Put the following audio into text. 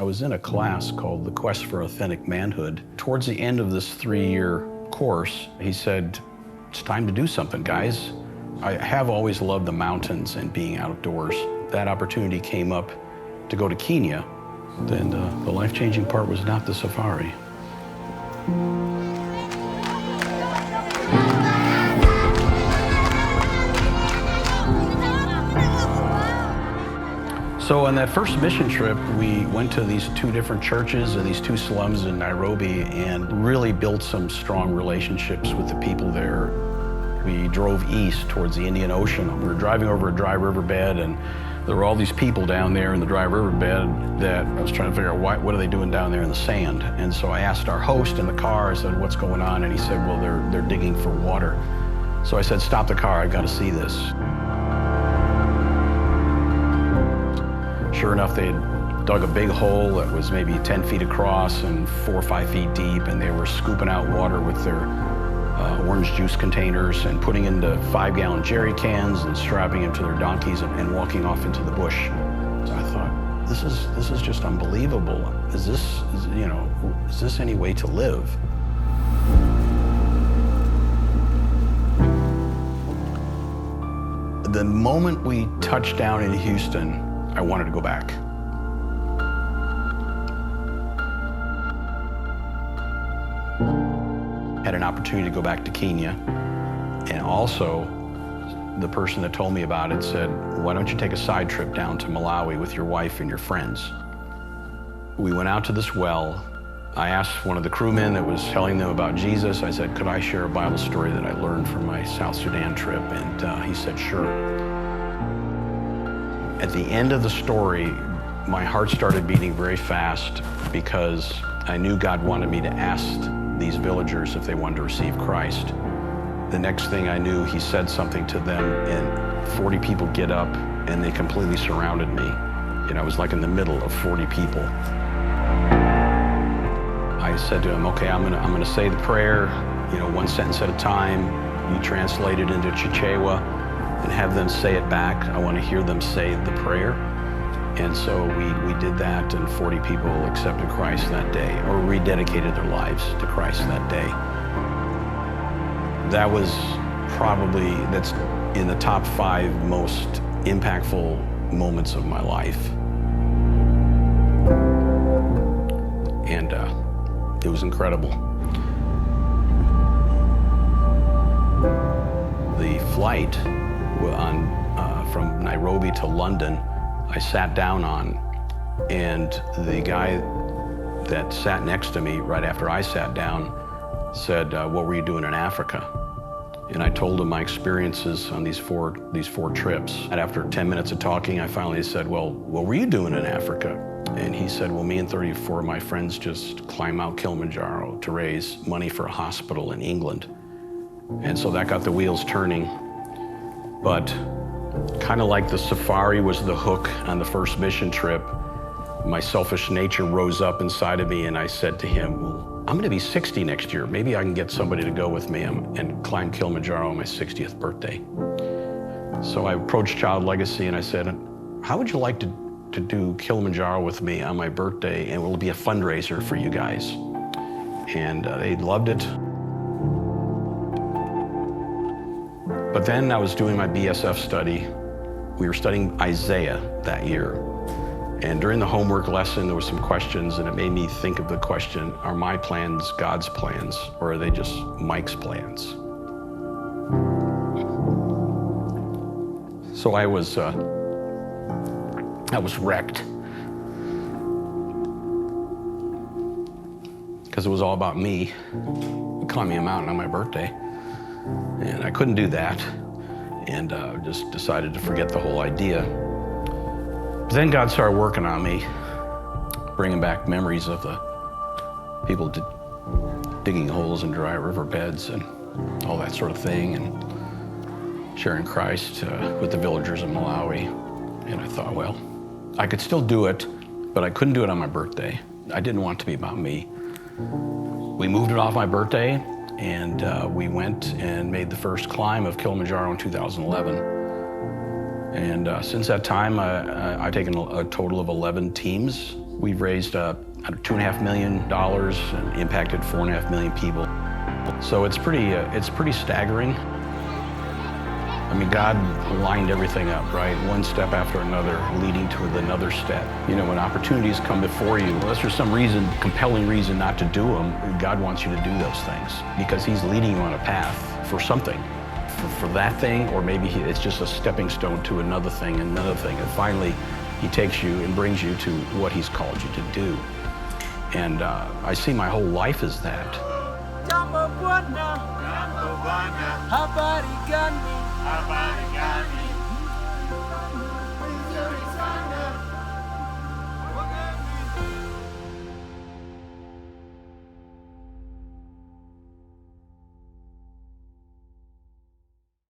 was in a class called The Quest for Authentic Manhood. Towards the end of this 3-year course, he said, it's time to do something, guys. I have always loved the mountains and being outdoors. That opportunity came up to go to Kenya. Then the life-changing part was not the safari. So on that first mission trip, we went to these 2 different churches and these 2 slums in Nairobi and really built some strong relationships with the people there. We drove east towards the Indian Ocean. We were driving over a dry riverbed, and there were all these people down there in the dry riverbed that I was trying to figure out what are they doing down there in the sand. And so I asked our host in the car, I said, what's going on? And he said, well, they're digging for water. So I said, stop the car, I've got to see this. Sure enough, they had dug a big hole that was maybe 10 feet across and 4 or 5 feet deep, and they were scooping out water with their orange juice containers and putting into 5-gallon jerry cans and strapping them to their donkeys and walking off into the bush. So I thought, this is just unbelievable. Is this any way to live? The moment we touched down in Houston, I wanted to go back. Had an opportunity to go back to Kenya, and also the person that told me about it said, why don't you take a side trip down to Malawi with your wife and your friends? We went out to this well. I asked one of the crewmen that was telling them about Jesus, I said, could I share a Bible story that I learned from my South Sudan trip? And he said, sure. At the end of the story, my heart started beating very fast because I knew God wanted me to ask these villagers if they wanted to receive Christ. The next thing I knew, he said something to them, and 40 people get up and they completely surrounded me. I was like in the middle of 40 people. I said to him, okay, I'm gonna say the prayer, 1 sentence at a time. You translate it into Chichewa and have them say it back. I want to hear them say the prayer. And so we did that, and 40 people accepted Christ that day, or rededicated their lives to Christ that day. That was that's in the top 5 most impactful moments of my life. And it was incredible. The flight from Nairobi to London, I sat down on, and the guy that sat next to me right after I sat down said, what were you doing in Africa? And I told him my experiences on these four trips. And after 10 minutes of talking, I finally said, well, what were you doing in Africa? And he said, well, me and 34 of my friends just climbed Mount Kilimanjaro to raise money for a hospital in England. And so that got the wheels turning. But kind of like the safari was the hook on the first mission trip, my selfish nature rose up inside of me, and I said to him, well, I'm gonna be 60 next year. Maybe I can get somebody to go with me and climb Kilimanjaro on my 60th birthday. So I approached Child Legacy and I said, how would you like to do Kilimanjaro with me on my birthday, and it will be a fundraiser for you guys? And they loved it. But then I was doing my BSF study. We were studying Isaiah that year. And during the homework lesson, there were some questions, and it made me think of the question, are my plans God's plans, or are they just Mike's plans? So I was wrecked. Because it was all about me climbing a mountain on my birthday. And I couldn't do that, and just decided to forget the whole idea. But then God started working on me, bringing back memories of the people digging holes in dry riverbeds and all that sort of thing, and sharing Christ with the villagers of Malawi. And I thought, well, I could still do it, but I couldn't do it on my birthday. I didn't want it to be about me. We moved it off my birthday, and we went and made the first climb of Kilimanjaro in 2011. And since that time, I've taken a total of 11 teams We've raised $2.5 million and impacted 4.5 million people. So it's pretty staggering. I mean, God lined everything up, right? One step after another, leading to another step. You know, when opportunities come before you, unless there's some reason, compelling reason not to do them, God wants you to do those things because He's leading you on a path for something, for that thing, or maybe it's just a stepping stone to another thing, and finally He takes you and brings you to what He's called you to do. And I see my whole life as that. Habari gani?